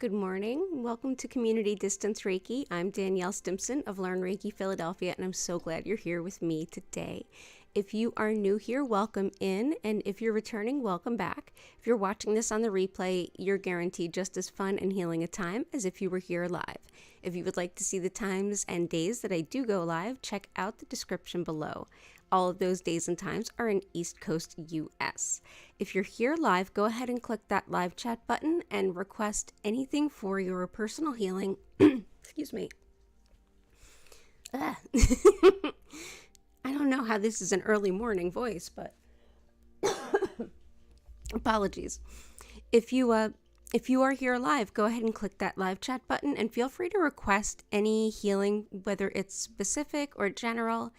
Good morning. Welcome to Community Distance Reiki. I'm Danielle Stimpson of Learn Reiki Philadelphia, and I'm so glad you're here with me today. If you are new here, welcome in, and if you're returning, welcome back. If you're watching this on the replay, you're guaranteed just as fun and healing a time as if you were here live. If you would like to see the times and days that I do go live, check out the description below. All of those days and times are in East Coast, US. If you're here live, go ahead and click that live chat button and request anything for your personal healing. Excuse me. I don't know how this is an early morning voice, but apologies. If you are here live, go ahead and click that live chat button and feel free to request any healing, whether it's specific or general.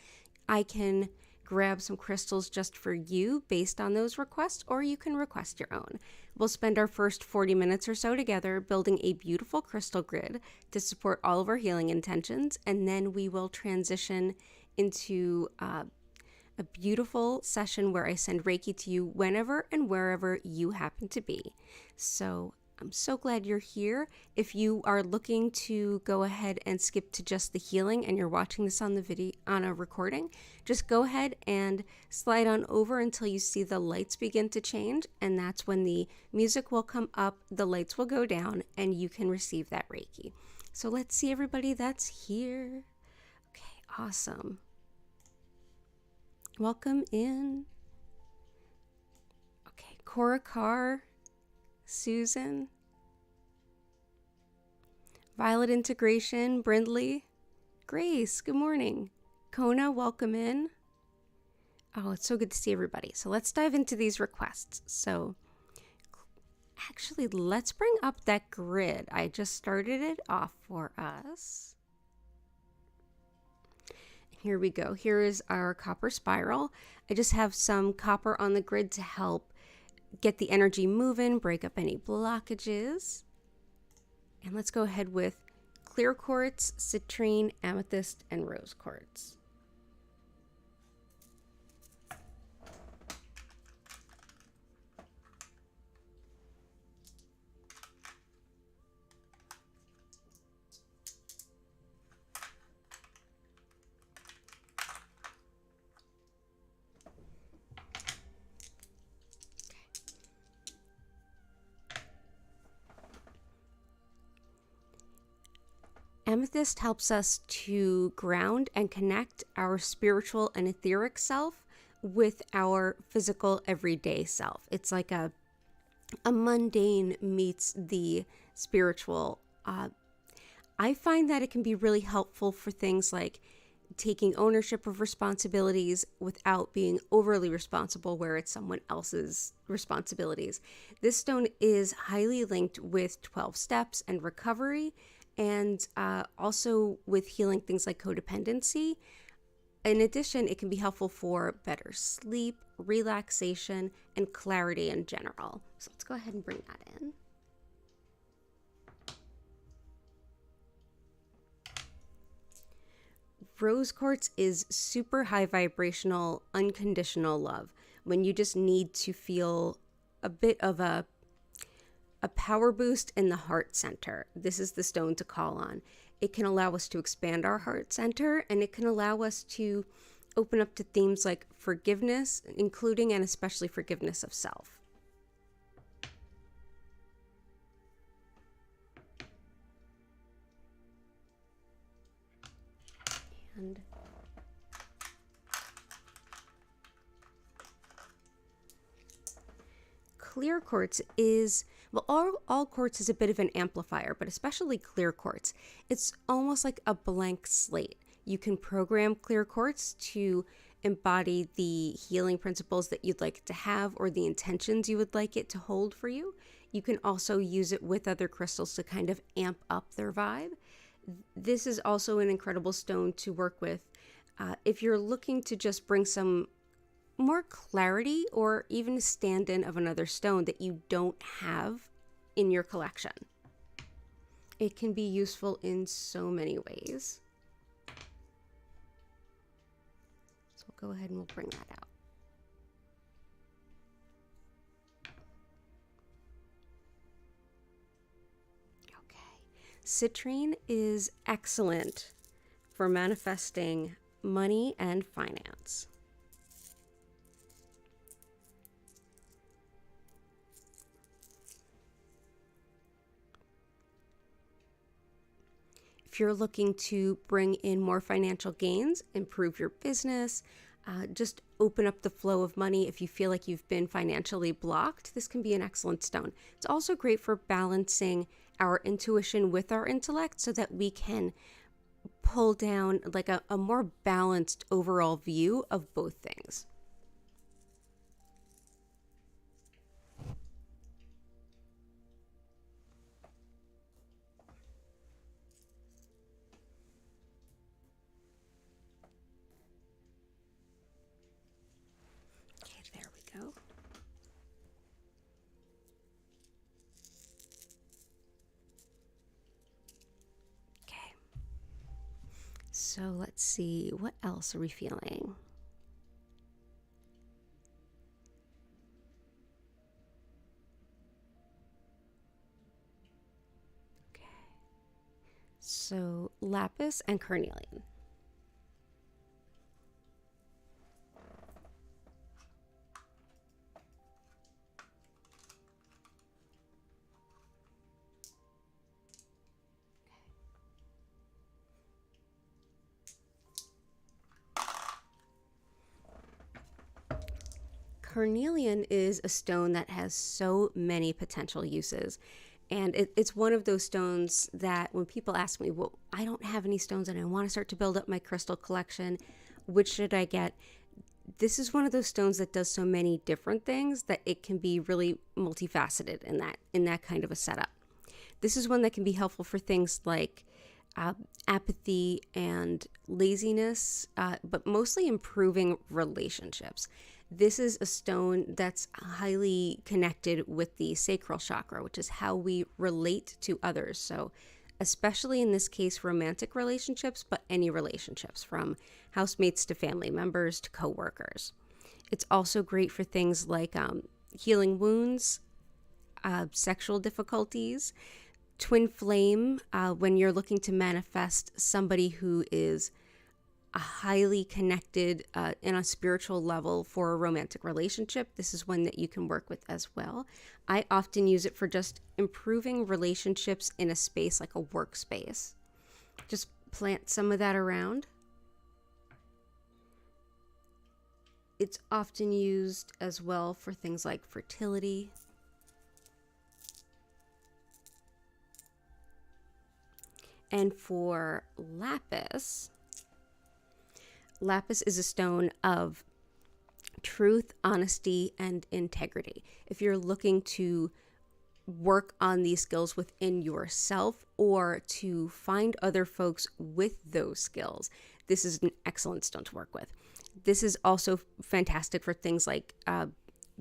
I can grab some crystals just for you based on those requests, or you can request your own. We'll spend our first 40 minutes or so together building a beautiful crystal grid to support all of our healing intentions, and then we will transition into a beautiful session where I send Reiki to you whenever and wherever you happen to be. So I'm so glad you're here. If you are looking to go ahead and skip to just the healing and you're watching this on the video on a recording, just go ahead and slide on over until you see the lights begin to change, and that's when the music will come up, the lights will go down, and you can receive that Reiki. So let's see everybody that's here. Okay, awesome. Welcome in. Okay, Cora Carr, Susan, Violet Integration, Brindley, Grace, good morning. Kona, welcome in. Oh, it's so good to see everybody. So let's dive into these requests. So actually, let's bring up that grid. I just started it off for us. Here we go. Here is our copper spiral. I just have some copper on the grid to help get the energy moving, break up any blockages. And let's go ahead with clear quartz, citrine, amethyst, and rose quartz. Amethyst helps us to ground and connect our spiritual and etheric self with our physical everyday self. It's like a mundane meets the spiritual. I find that it can be really helpful for things like taking ownership of responsibilities without being overly responsible where it's someone else's responsibilities. This stone is highly linked with 12 steps and recovery, and also with healing things like codependency. In addition, it can be helpful for better sleep, relaxation, and clarity in general. So let's go ahead and bring that in. Rose quartz is super high vibrational, unconditional love. When you just need to feel a bit of a power boost in the heart center, this is the stone to call on. It can allow us to expand our heart center, and it can allow us to open up to themes like forgiveness, including and especially forgiveness of self. And clear quartz is, well, all quartz is a bit of an amplifier, but especially clear quartz. It's almost like a blank slate. You can program clear quartz to embody the healing principles that you'd like to have or the intentions you would like it to hold for you. You can also use it with other crystals to kind of amp up their vibe. This is also an incredible stone to work with if you're looking to just bring some more clarity or even a stand-in of another stone that you don't have in your collection. It can be useful in so many ways. So we'll go ahead and we'll bring that out. Citrine is excellent for manifesting money and finance. If you're looking to bring in more financial gains, improve your business, just open up the flow of money. If you feel like you've been financially blocked, this can be an excellent stone. It's also great for balancing our intuition with our intellect so that we can pull down like a more balanced overall view of both things. Okay, there we go. Okay. So let's see, what else are we feeling? Okay. So lapis and carnelian. Carnelian is a stone that has so many potential uses. And it's one of those stones that when people ask me, well, I don't have any stones and I want to start to build up my crystal collection, which should I get? This is one of those stones that does so many different things that it can be really multifaceted in that kind of a setup. This is one that can be helpful for things like apathy and laziness, but mostly improving relationships. This is a stone that's highly connected with the sacral chakra, which is how we relate to others. So especially in this case, romantic relationships, but any relationships from housemates to family members to coworkers. It's also great for things like healing wounds, sexual difficulties, twin flame, when you're looking to manifest somebody who is highly connected in a spiritual level for a romantic relationship. This is one that you can work with as well. I often use it for just improving relationships in a space like a workspace. Just plant some of that around. It's often used as well for things like fertility. And for lapis, lapis is a stone of truth, honesty, and integrity. If you're looking to work on these skills within yourself or to find other folks with those skills, this is an excellent stone to work with. This is also fantastic for things like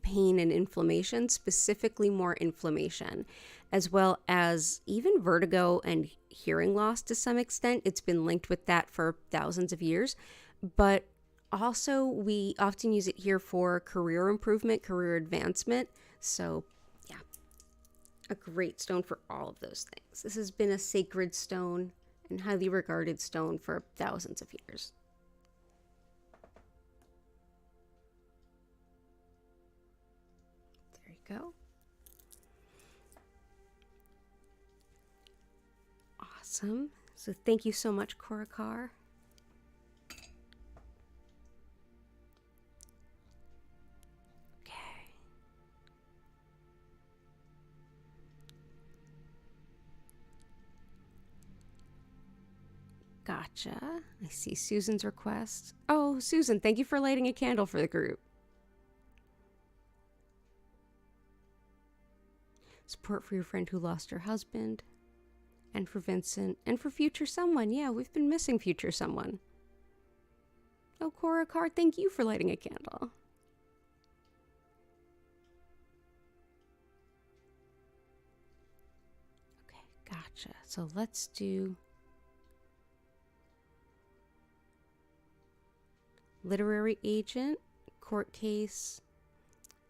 pain and inflammation, specifically more inflammation, as well as even vertigo and hearing loss to some extent. It's been linked with that for thousands of years. But also we often use it here for career improvement, career advancement. So yeah, a great stone for all of those things. This has been a sacred stone and highly regarded stone for thousands of years. There you go. Awesome. So thank you so much, Korakar. Gotcha. I see Susan's request. Oh, Susan, thank you for lighting a candle for the group. Support for your friend who lost her husband. And for Vincent. And for future someone. Yeah, we've been missing future someone. Oh, Korakar, thank you for lighting a candle. Okay, gotcha. So let's do literary agent, court case,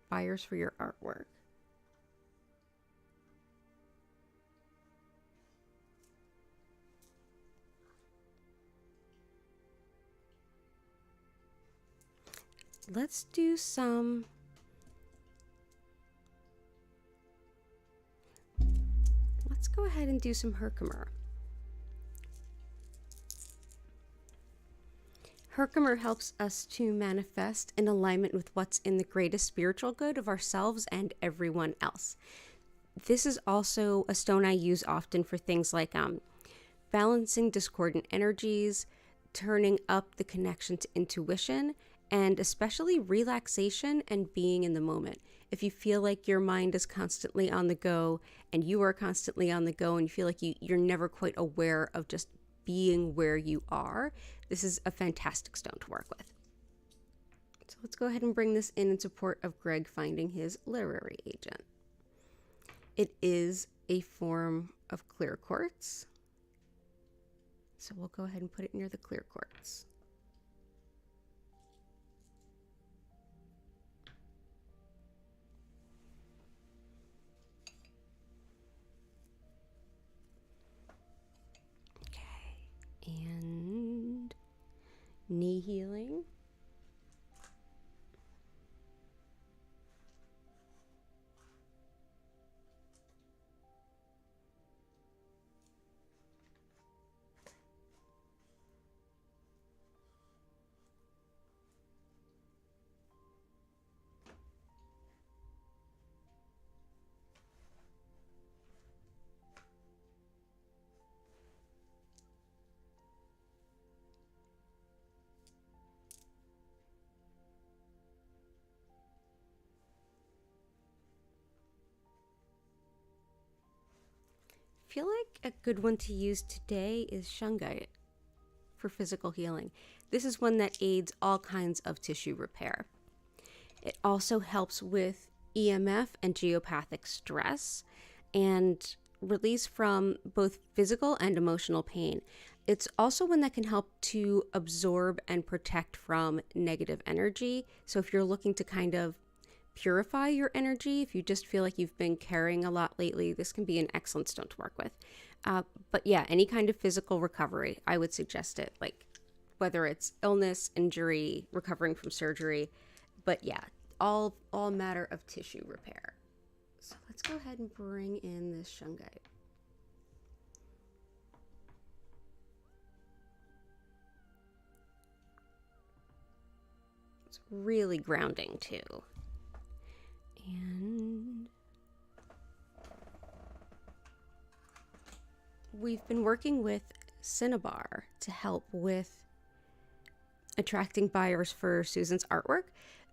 buyers for your artwork. let's do some... Let's go ahead and do some Herkimer. Herkimer helps us to manifest in alignment with what's in the greatest spiritual good of ourselves and everyone else. This is also a stone I use often for things like balancing discordant energies, turning up the connection to intuition, and especially relaxation and being in the moment. If you feel like your mind is constantly on the go and you are constantly on the go and you feel like you're never quite aware of just being where you are, this is a fantastic stone to work with. So let's go ahead and bring this in support of Greg finding his literary agent. It is a form of clear quartz. So we'll go ahead and put it near the clear quartz. And knee healing. I feel like a good one to use today is shungite for physical healing. This is one that aids all kinds of tissue repair. It also helps with EMF and geopathic stress and release from both physical and emotional pain. It's also one that can help to absorb and protect from negative energy. So if you're looking to kind of purify your energy, if you just feel like you've been carrying a lot lately, this can be an excellent stone to work with. But yeah, any kind of physical recovery, I would suggest it, like whether it's illness, injury, recovering from surgery, but yeah, all matter of tissue repair. So let's go ahead and bring in this shungite. It's really grounding too. And we've been working with Cinnabar to help with attracting buyers for Susan's artwork.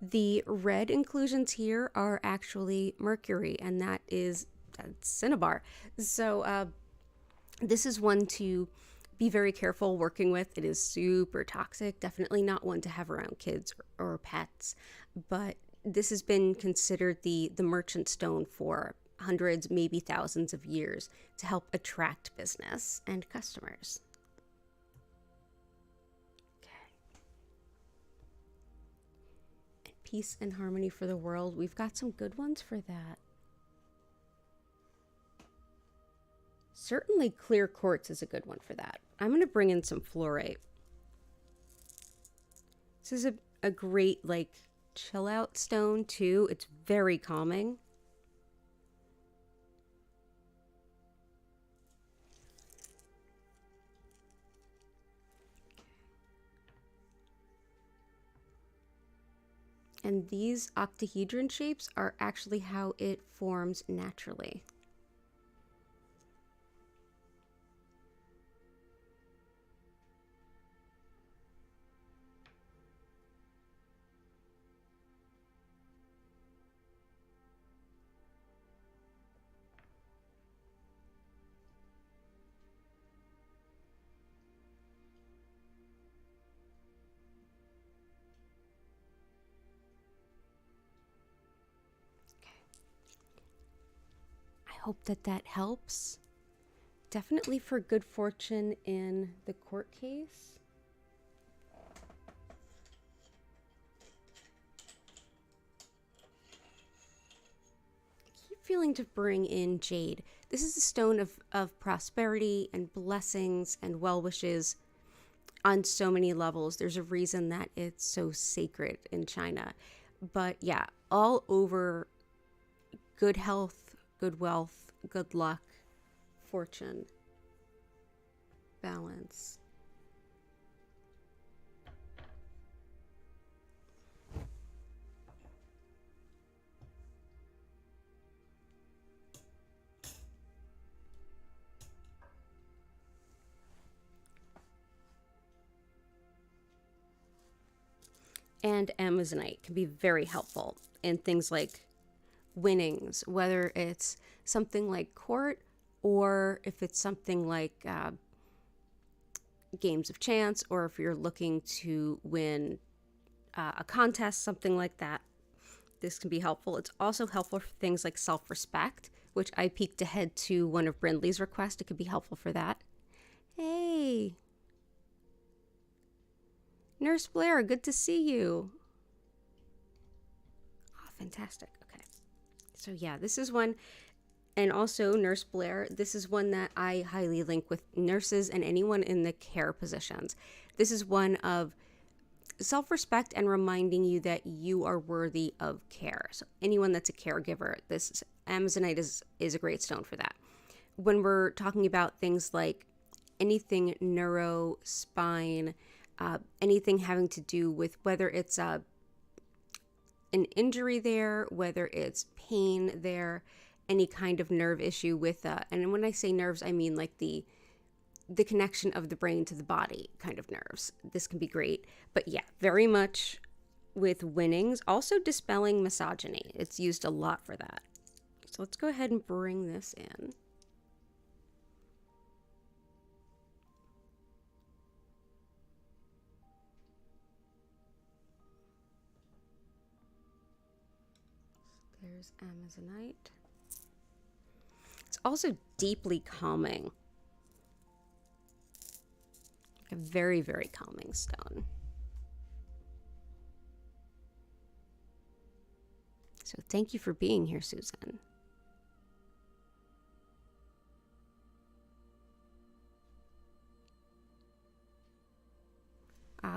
The red inclusions here are actually mercury, and that's Cinnabar. So this is one to be very careful working with. It is super toxic, definitely not one to have around kids or pets, but this has been considered the merchant stone for hundreds, maybe thousands of years to help attract business and customers. Okay. And peace and harmony for the world. We've got some good ones for that. Certainly clear quartz is a good one for that. I'm going to bring in some fluorite. This is a great, like, chill out stone too. It's very calming. And these octahedron shapes are actually how it forms naturally. Hope that helps. Definitely for good fortune in the court case. I keep feeling to bring in Jade. This is a stone of prosperity and blessings and well wishes. on so many levels. There's a reason that it's so sacred in China. But yeah, all over good health, good wealth, good luck, fortune, balance. And Amazonite can be very helpful in things like winnings, whether it's something like court or if it's something like games of chance, or if you're looking to win a contest, something like that. This can be helpful. It's also helpful for things like self-respect, which I peeked ahead to one of Brindley's requests. It could be helpful for that. Hey, Nurse Blair, good to see you. Oh, fantastic. Okay. So yeah, this is one, and also Nurse Blair, this is one that I highly link with nurses and anyone in the care positions. This is one of self-respect and reminding you that you are worthy of care. So anyone that's a caregiver, this Amazonite is a great stone for that. When we're talking about things like anything neuro, spine, anything having to do with whether it's an injury there, whether it's pain there, any kind of nerve issue with, and when I say nerves, I mean like the connection of the brain to the body kind of nerves. This can be great. But yeah, very much with winnings. Also dispelling misogyny. It's used a lot for that. So let's go ahead and bring this in. There's Amazonite. It's also deeply calming. A very, very calming stone. So thank you for being here, Susan.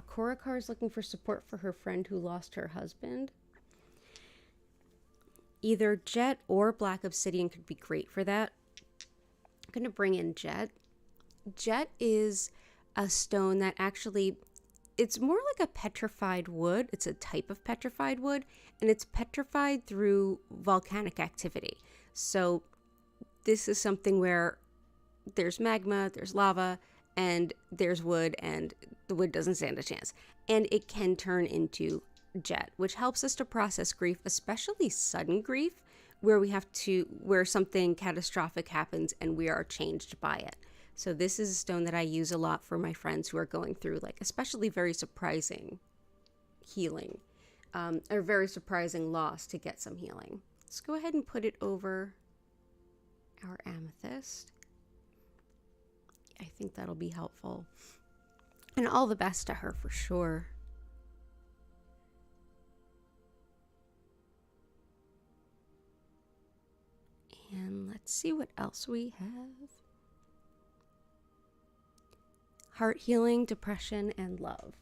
Korakar is looking for support for her friend who lost her husband. Either jet or black obsidian could be great for that. I'm going to bring in jet. Jet is a stone that actually, it's more like a petrified wood. It's a type of petrified wood, and it's petrified through volcanic activity. So this is something where there's magma, there's lava, and there's wood, and the wood doesn't stand a chance. And it can turn into jet, which helps us to process grief, especially sudden grief, where something catastrophic happens and we are changed by it. So this is a stone that I use a lot for my friends who are going through, like, especially very surprising healing, or very surprising loss to get some healing. Let's go ahead and put it over our amethyst. I think that'll be helpful. And all the best to her for sure. And let's see what else we have. Heart healing, depression, and love.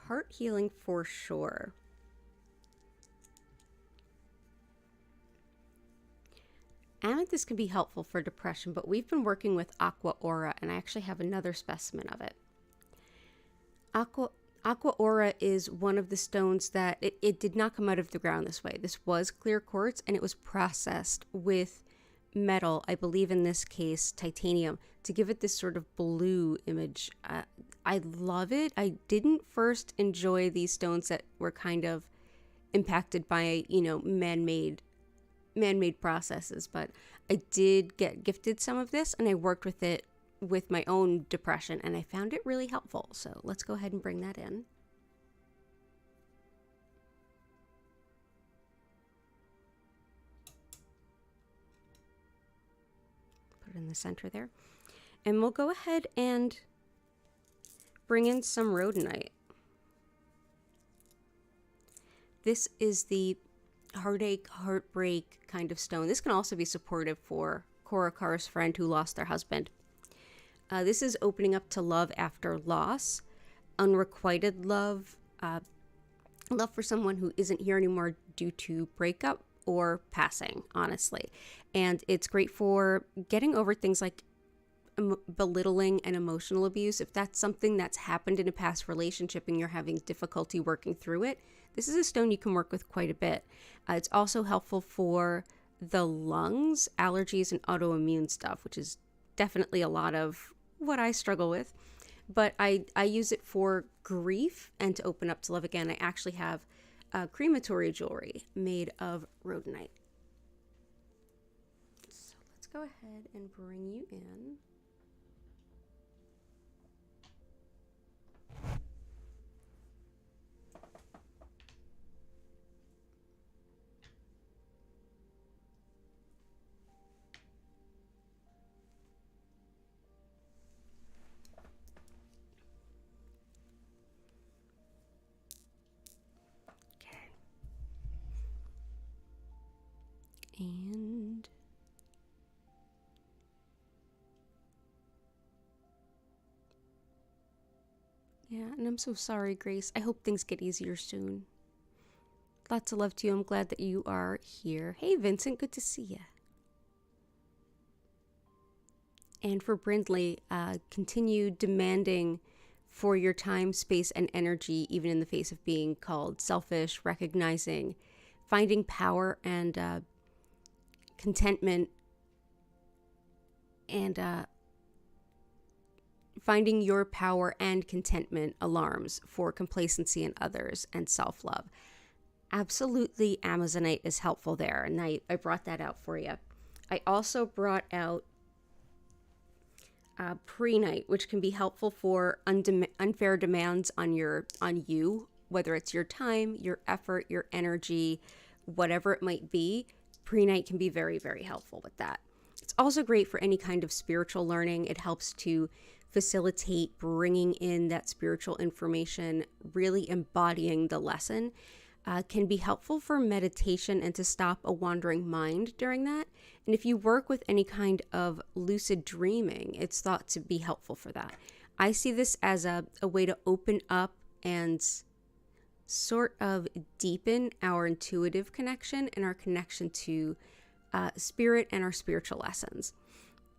Heart healing for sure. Amethyst can be helpful for depression, but we've been working with Aqua Aura, and I actually have another specimen of it. Aqua Aura is one of the stones that it did not come out of the ground this way. This was clear quartz, and it was processed with metal, I believe in this case titanium, to give it this sort of blue image. I love it. I didn't first enjoy these stones that were kind of impacted by, man-made processes, but I did get gifted some of this, and I worked with it with my own depression, and I found it really helpful. So let's go ahead and bring that in. Put it in the center there. And we'll go ahead and bring in some rhodonite. This is the heartache, heartbreak kind of stone. This can also be supportive for Korakar's friend who lost their husband. This is opening up to love after loss, unrequited love, love for someone who isn't here anymore due to breakup or passing, honestly. And it's great for getting over things like belittling and emotional abuse. If that's something that's happened in a past relationship and you're having difficulty working through it, this is a stone you can work with quite a bit. It's also helpful for the lungs, allergies, and autoimmune stuff, which is definitely a lot of what I struggle with. But I use it for grief and to open up to love again. I actually have crematory jewelry made of rhodonite. So let's go ahead and bring you in. And yeah, and I'm so sorry, Grace. I hope things get easier soon. Lots of love to you. I'm glad that you are here. Hey, Vincent, good to see you. And for Brindley, continue demanding for your time, space, and energy, even in the face of being called selfish, recognizing, finding power and contentment, and finding your power and contentment alarms for complacency in others and self-love. Absolutely, Amazonite is helpful there, and I brought that out for you. I also brought out Prehnite, which can be helpful for unfair demands on you, whether it's your time, your effort, your energy, whatever it might be. Prehnite can be very, very helpful with that. It's also great for any kind of spiritual learning. It helps to facilitate bringing in that spiritual information, really embodying the lesson. Can be helpful for meditation and to stop a wandering mind during that. And if you work with any kind of lucid dreaming, it's thought to be helpful for that. I see this as a way to open up and sort of deepen our intuitive connection and our connection to spirit and our spiritual lessons.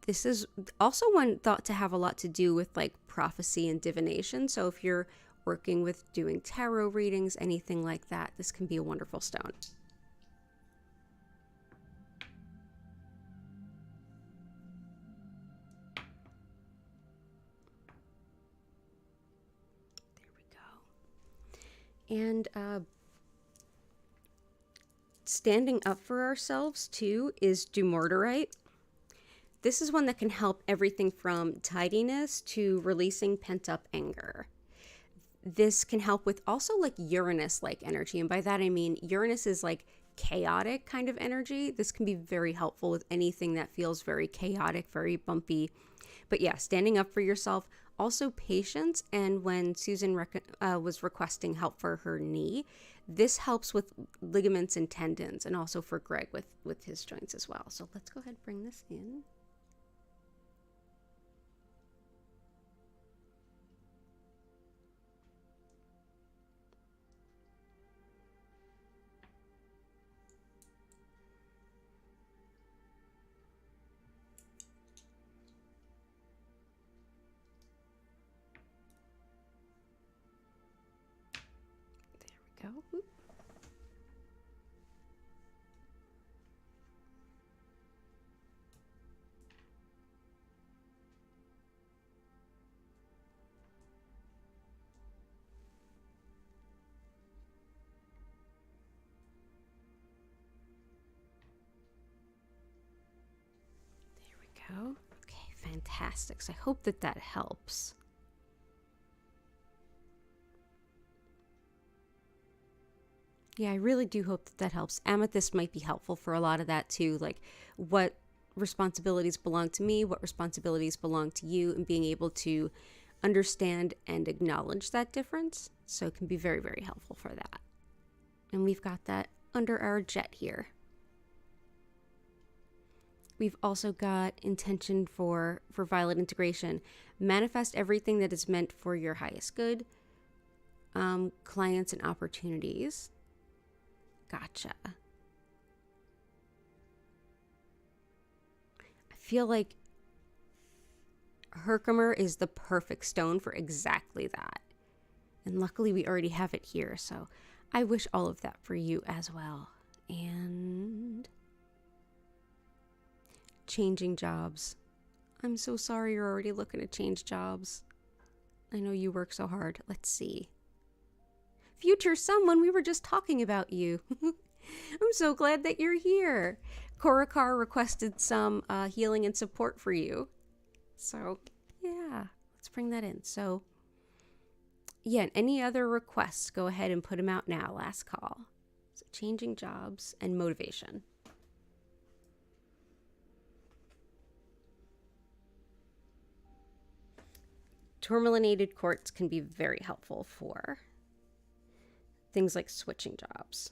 This is also one thought to have a lot to do with like prophecy and divination. So if you're working with doing tarot readings, anything like that, this can be a wonderful stone. And standing up for ourselves too is dumortierite. This is one that can help everything from tidiness to releasing pent-up anger. This can help with also like Uranus-like energy, and by that I mean Uranus is like chaotic kind of energy. This can be very helpful with anything that feels very chaotic, very bumpy. But yeah, standing up for yourself. Also patience, and when Susan was requesting help for her knee, this helps with ligaments and tendons, and also for Greg with his joints as well. So let's go ahead and bring this in. Go. There we go. Okay, fantastic. So I hope that helps. Yeah, I really do hope that helps. Amethyst might be helpful for a lot of that too, like what responsibilities belong to me, what responsibilities belong to you, and being able to understand and acknowledge that difference. So it can be very, very helpful for that. And we've got that under our jet here. We've also got intention for violet integration. Manifest everything that is meant for your highest good. Clients and opportunities. Gotcha. I feel like Herkimer is the perfect stone for exactly that. And luckily we already have it here, so I wish all of that for you as well. And changing jobs. I'm so sorry you're already looking to change jobs. I know you work so hard. Let's see. Future someone, we were just talking about you. I'm so glad that you're here. Korakar requested some healing and support for you. So, yeah, let's bring that in. So, yeah, any other requests, go ahead and put them out now. Last call. So, changing jobs and motivation. Terminated Quartz can be very helpful for things like switching jobs.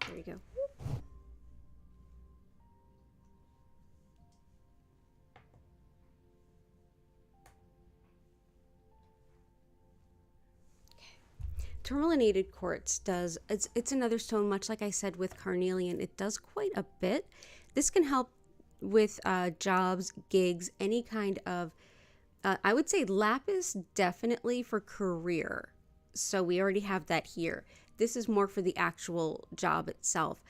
There you go. Terminated Quartz does, it's another stone, much like I said with Carnelian, it does quite a bit. This can help with jobs, gigs, any kind of, I would say lapis definitely for career. So we already have that here. This is more for the actual job itself.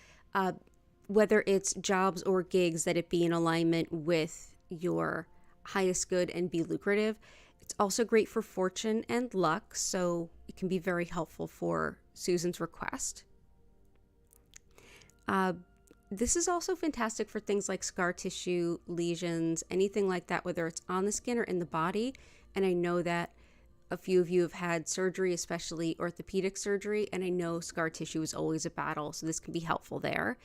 Whether it's jobs or gigs, that it be in alignment with your highest good and be lucrative. It's also great for fortune and luck, so it can be very helpful for Susan's request. This is also fantastic for things like scar tissue, lesions, anything like that, whether it's on the skin or in the body. And I know that a few of you have had surgery, especially orthopedic surgery, and I know scar tissue is always a battle, so this can be helpful there.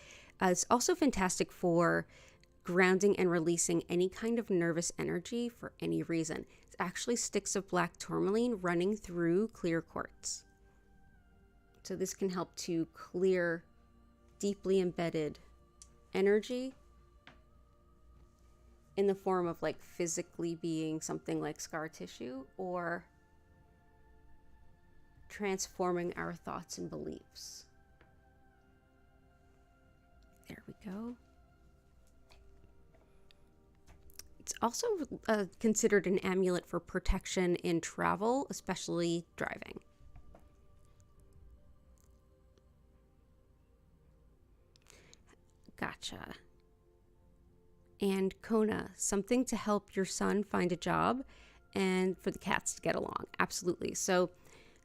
It's also fantastic for grounding and releasing any kind of nervous energy for any reason. It's actually sticks of black tourmaline running through clear quartz. So this can help to clear deeply embedded energy in the form of like physically being something like scar tissue or transforming our thoughts and beliefs. There we go. It's also considered an amulet for protection in travel, especially driving. Gotcha. And Kona, something to help your son find a job and for the cats to get along. Absolutely. So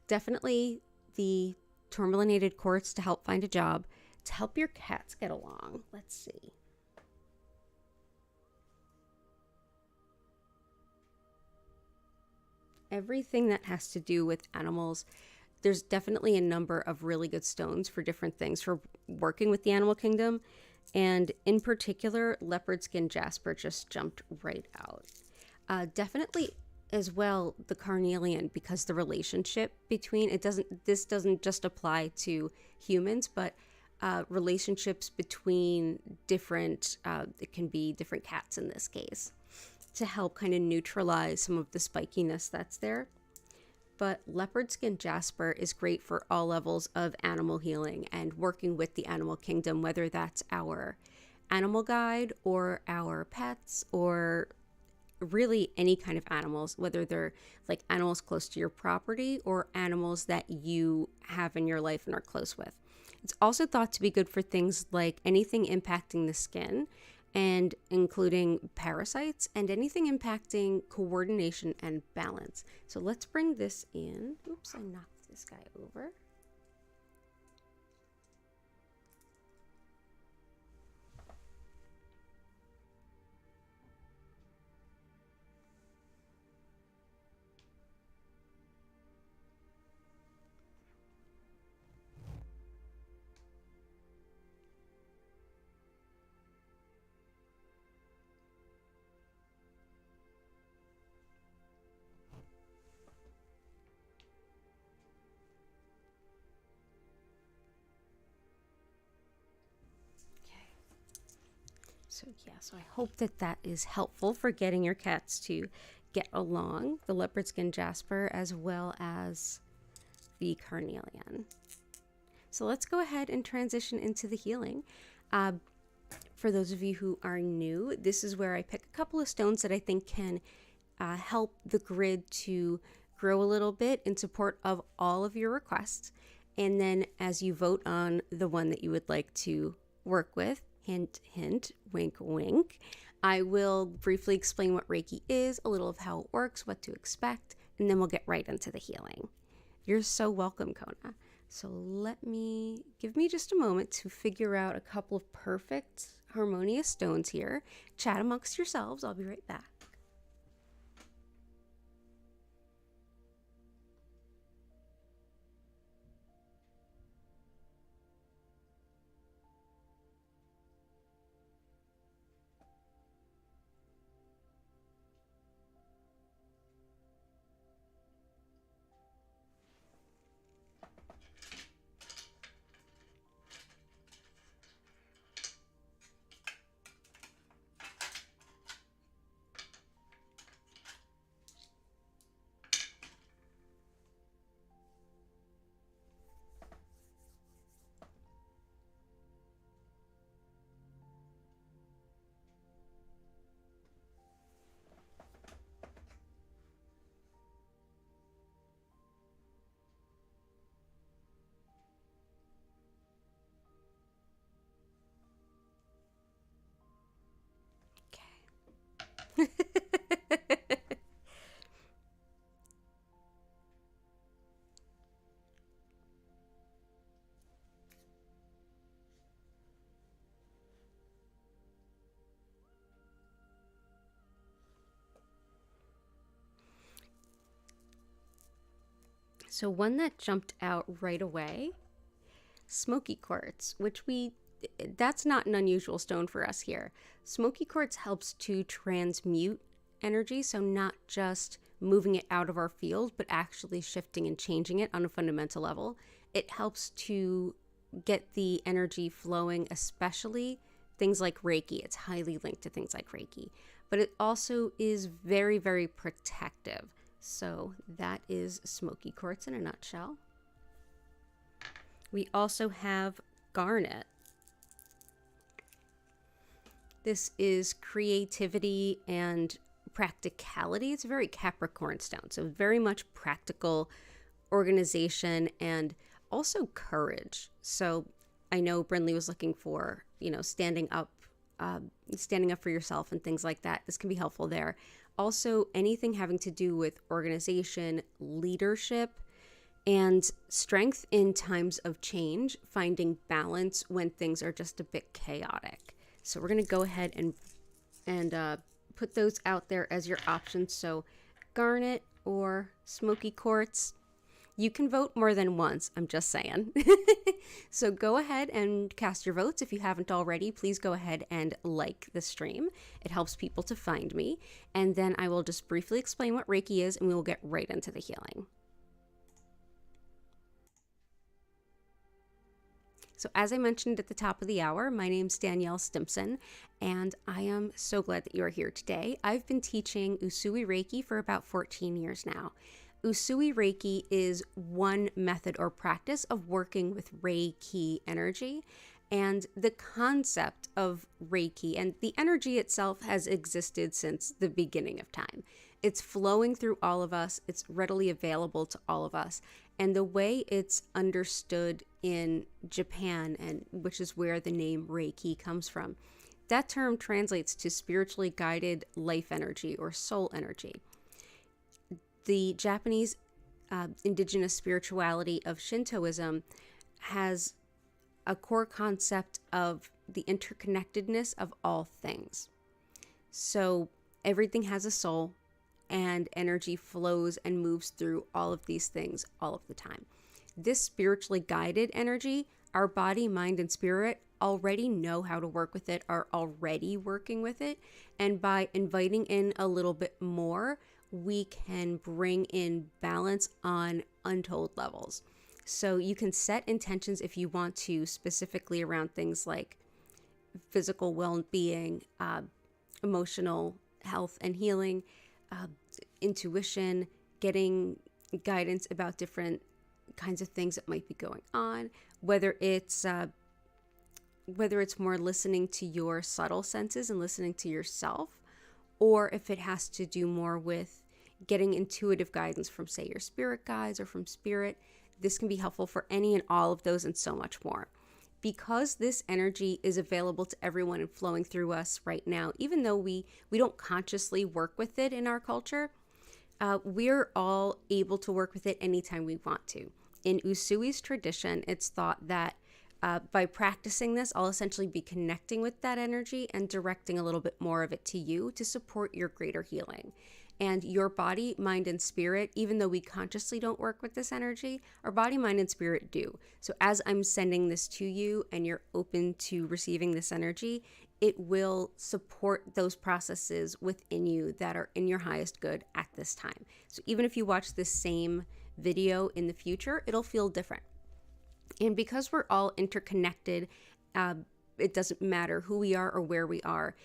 definitely the tourmalinated quartz to help find a job, to help your cats get along. Let's see. Everything that has to do with animals, there's definitely a number of really good stones for different things for working with the animal kingdom. And in particular, Leopardskin Jasper just jumped right out. Definitely as well the Carnelian, because the relationship between this doesn't just apply to humans, but relationships between different, it can be different cats in this case, to help kind of neutralize some of the spikiness that's there. But Leopardskin Jasper is great for all levels of animal healing and working with the animal kingdom, whether that's our animal guide or our pets or really any kind of animals, whether they're like animals close to your property or animals that you have in your life and are close with. It's also thought to be good for things like anything impacting the skin, and including parasites and anything impacting coordination and balance. So let's bring this in. Oops, I knocked this guy over. So yeah, so I hope that that is helpful for getting your cats to get along, the Leopardskin Jasper as well as the Carnelian. So let's go ahead and transition into the healing. For those of you who are new, this is where I pick a couple of stones that I think can help the grid to grow a little bit in support of all of your requests. And then as you vote on the one that you would like to work with, hint, hint, wink, wink, I will briefly explain what Reiki is, a little of how it works, what to expect, and then we'll get right into the healing. You're so welcome, Kona. So give me just a moment to figure out a couple of perfect, harmonious stones here. Chat amongst yourselves. I'll be right back. So one that jumped out right away, Smoky Quartz, that's not an unusual stone for us here. Smoky Quartz helps to transmute energy, so not just moving it out of our field, but actually shifting and changing it on a fundamental level. It helps to get the energy flowing, especially things like Reiki. It's highly linked to things like Reiki, but it also is very, very protective. So that is Smoky Quartz in a nutshell. We also have Garnet. This is creativity and practicality. It's a very Capricorn stone, so very much practical organization and also courage. So I know Brinley was looking for, standing up for yourself and things like that. This can be helpful there. Also, anything having to do with organization, leadership, and strength in times of change, finding balance when things are just a bit chaotic. So we're going to go ahead and put those out there as your options. So Garnet or Smoky Quartz. You can vote more than once, I'm just saying. So go ahead and cast your votes. If you haven't already, please go ahead and like the stream. It helps people to find me. And then I will just briefly explain what Reiki is, and we will get right into the healing. So as I mentioned at the top of the hour, my name's DanielleStimpson, and I am so glad that you are here today. I've been teaching Usui Reiki for about 14 years now. Usui Reiki is one method or practice of working with Reiki energy, and the concept of Reiki and the energy itself has existed since the beginning of time. It's flowing through all of us. It's readily available to all of us. And the way it's understood in Japan, and which is where the name Reiki comes from, that term translates to spiritually guided life energy or soul energy. The Japanese indigenous spirituality of Shintoism has a core concept of the interconnectedness of all things. So everything has a soul, and energy flows and moves through all of these things all of the time. This spiritually guided energy, our body, mind, and spirit already know how to work with it, are already working with it. And by inviting in a little bit more, we can bring in balance on untold levels. So you can set intentions if you want to, specifically around things like physical well-being, emotional health and healing, intuition, getting guidance about different kinds of things that might be going on, whether it's more listening to your subtle senses and listening to yourself, or if it has to do more with getting intuitive guidance from, say, your spirit guides or from spirit. This can be helpful for any and all of those and so much more. Because this energy is available to everyone and flowing through us right now, even though we don't consciously work with it in our culture, we're all able to work with it anytime we want to. In Usui's tradition, it's thought that by practicing this, I'll essentially be connecting with that energy and directing a little bit more of it to you to support your greater healing. And your body, mind, and spirit, even though we consciously don't work with this energy, our body, mind, and spirit do. So as I'm sending this to you and you're open to receiving this energy, it will support those processes within you that are in your highest good at this time. So even if you watch this same video in the future, it'll feel different. And because we're all interconnected, it doesn't matter who we are or where we are.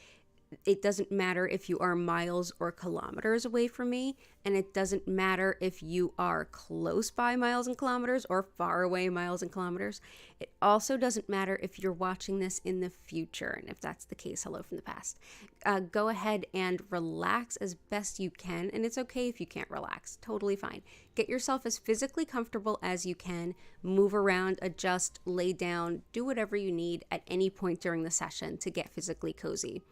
It doesn't matter if you are miles or kilometers away from me, and it doesn't matter if you are close by miles and kilometers or far away miles and kilometers. It also doesn't matter if you're watching this in the future, and if that's the case, hello from the past. Go ahead and relax as best you can, and it's okay if you can't relax. Totally fine. Get yourself as physically comfortable as you can. Move around, adjust, lay down, do whatever you need at any point during the session to get physically cozy.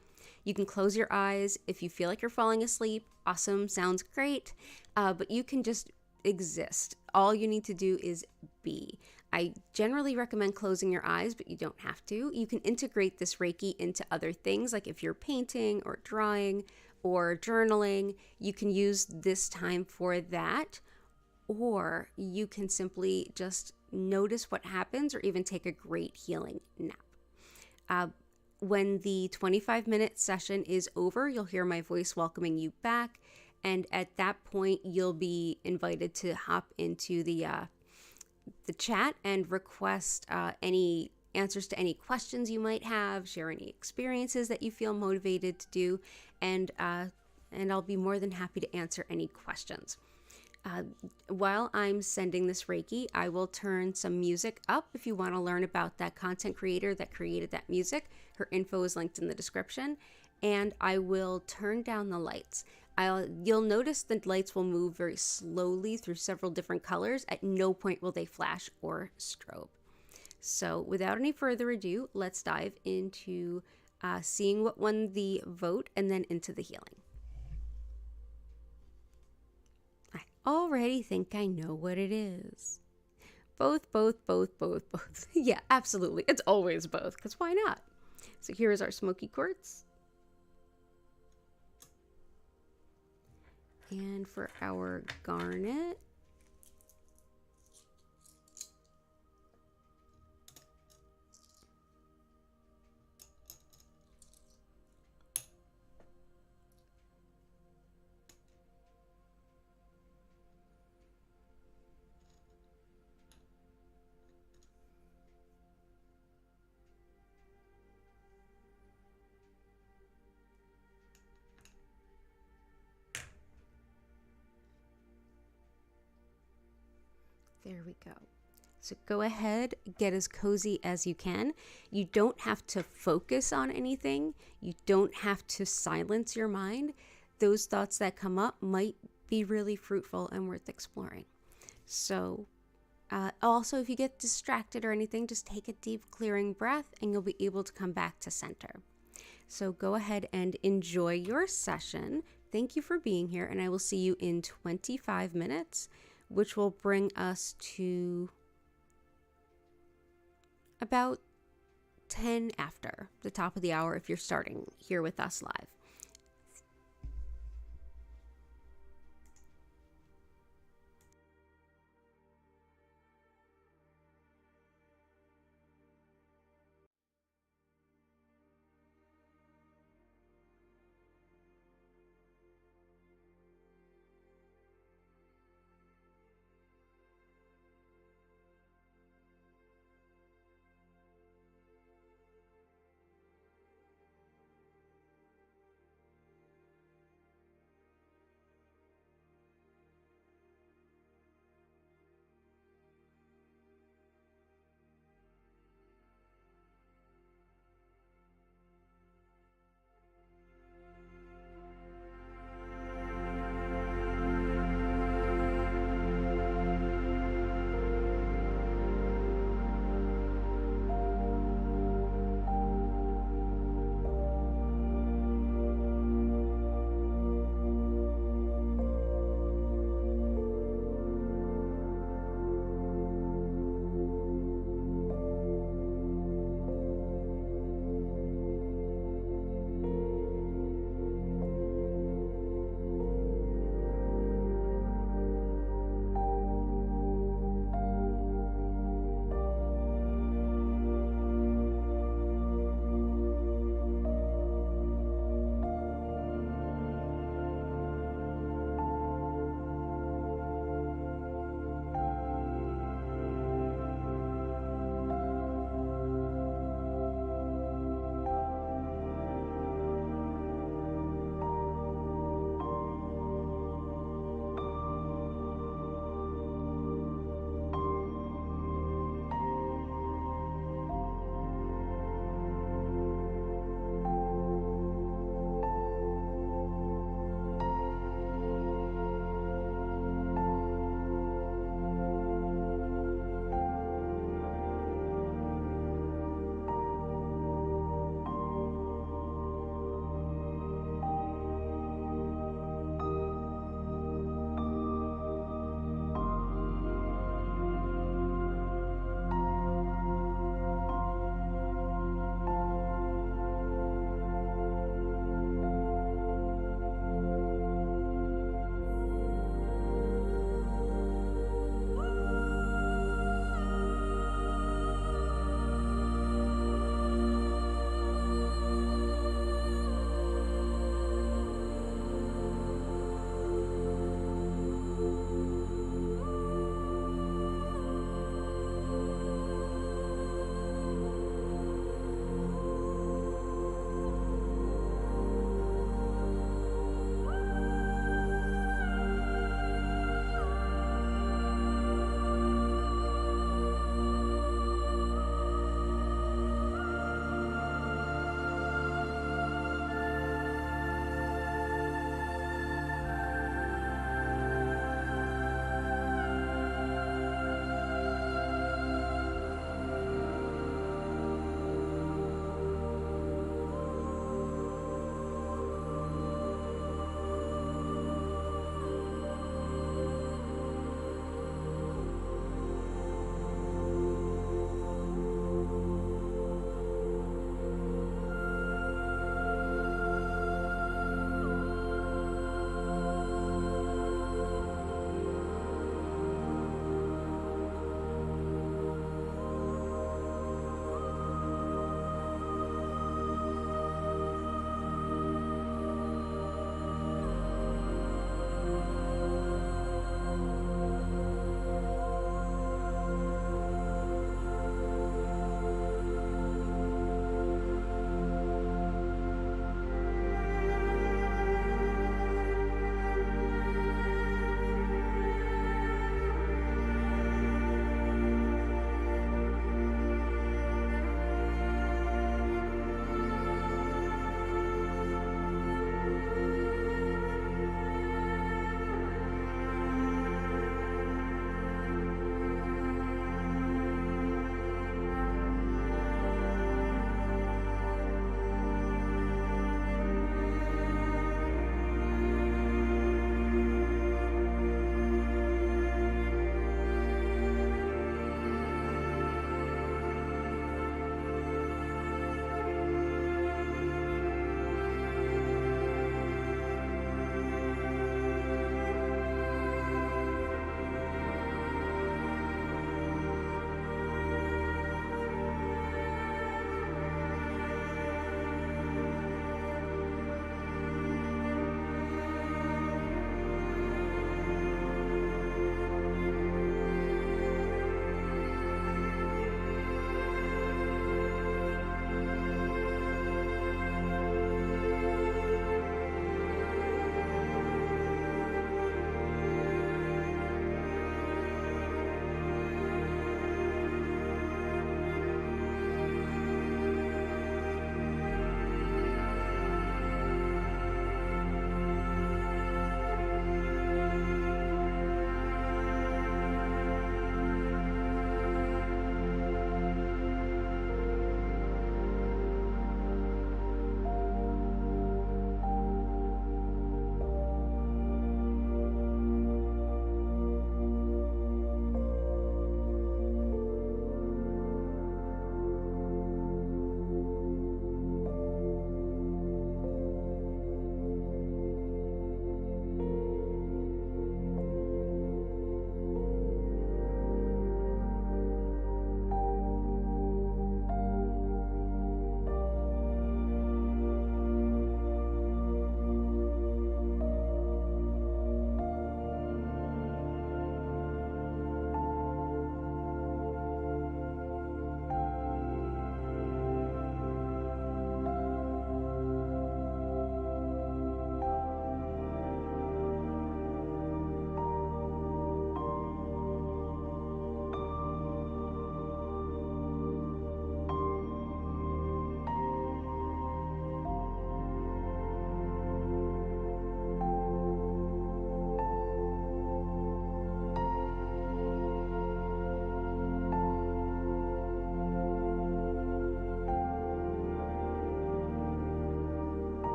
You can close your eyes if you feel like you're falling asleep. Awesome, sounds great. But you can just exist. All you need to do is be. I generally recommend closing your eyes, but you don't have to. You can integrate this Reiki into other things, like if you're painting or drawing or journaling, you can use this time for that. Or you can simply just notice what happens or even take a great healing nap. When the 25-minute session is over, you'll hear my voice welcoming you back. And at that point, you'll be invited to hop into the chat and request any answers to any questions you might have, share any experiences that you feel motivated to do, and I'll be more than happy to answer any questions. While I'm sending this Reiki, I will turn some music up if you want to learn about that content creator that created that music. Her info is linked in the description. And I will turn down the lights. You'll notice the lights will move very slowly through several different colors. At no point will they flash or strobe. So without any further ado, let's dive into seeing what won the vote and then into the healing. Already think I know what it is. Both. Yeah, absolutely. It's always both, because why not? So here is our Smoky Quartz. And for our Garnet, there we go. So go ahead, get as cozy as you can. You don't have to focus on anything. You don't have to silence your mind. Those thoughts that come up might be really fruitful and worth exploring. So also, if you get distracted or anything, just take a deep clearing breath and you'll be able to come back to center. So go ahead and enjoy your session. Thank you for being here, and I will see you in 25 minutes, which will bring us to about 10 after the top of the hour if you're starting here with us live.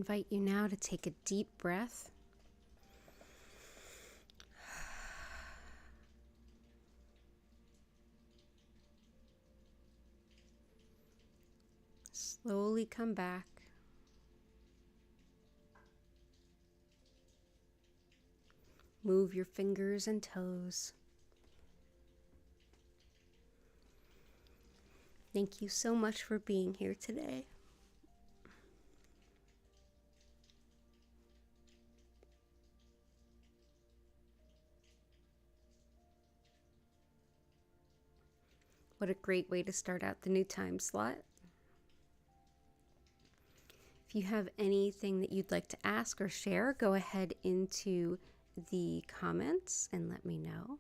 invite you now to take a deep breath. Slowly come back. Move your fingers and toes. Thank you so much for being here today. What a great way to start out the new time slot. If you have anything that you'd like to ask or share, go ahead into the comments and let me know.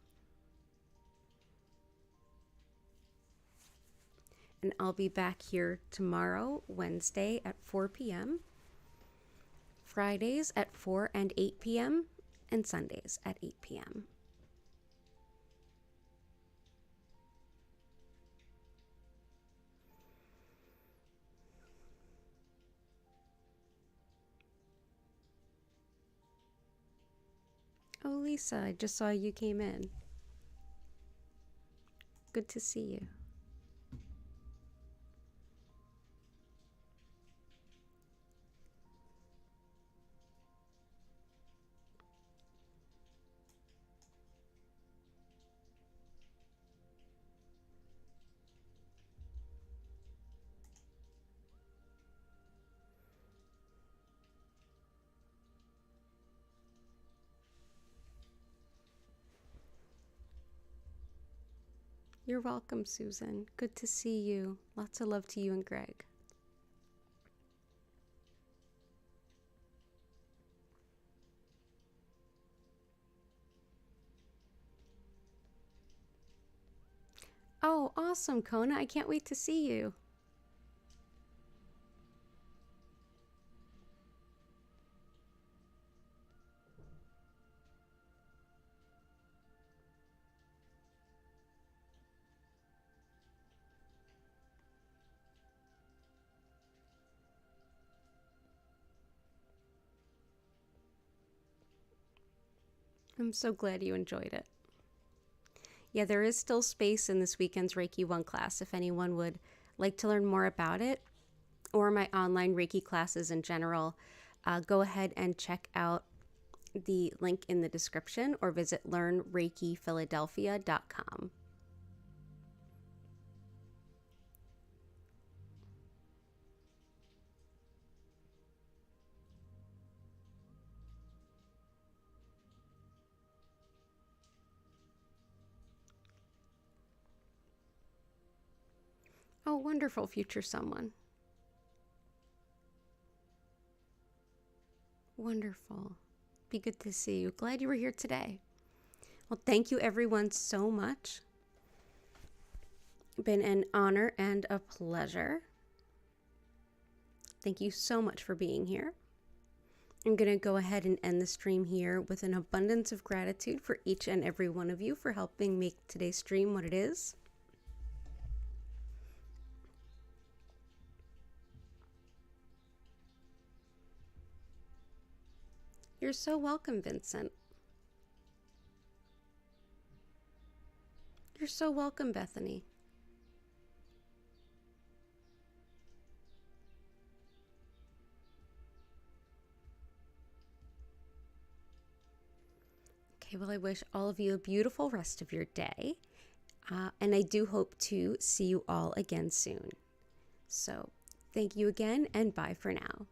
And I'll be back here tomorrow, Wednesday at 4 p.m., Fridays at 4 and 8 p.m., and Sundays at 8 p.m. Oh, Lisa, I just saw you came in. Good to see you. You're welcome, Susan. Good to see you. Lots of love to you and Greg. Oh, awesome, Kona. I can't wait to see you. I'm so glad you enjoyed it. Yeah, there is still space in this weekend's Reiki 1 class if anyone would like to learn more about it or my online Reiki classes in general. Go ahead and check out the link in the description or visit learnreikiphiladelphia.com. Oh, wonderful, future someone. Wonderful. Be good to see you. Glad you were here today. Well, thank you everyone so much. Been an honor and a pleasure. Thank you so much for being here. I'm going to go ahead and end the stream here with an abundance of gratitude for each and every one of you for helping make today's stream what it is. You're so welcome, Vincent. You're so welcome, Bethany. Okay, well, I wish all of you a beautiful rest of your day. And I do hope to see you all again soon. So, thank you again, and bye for now.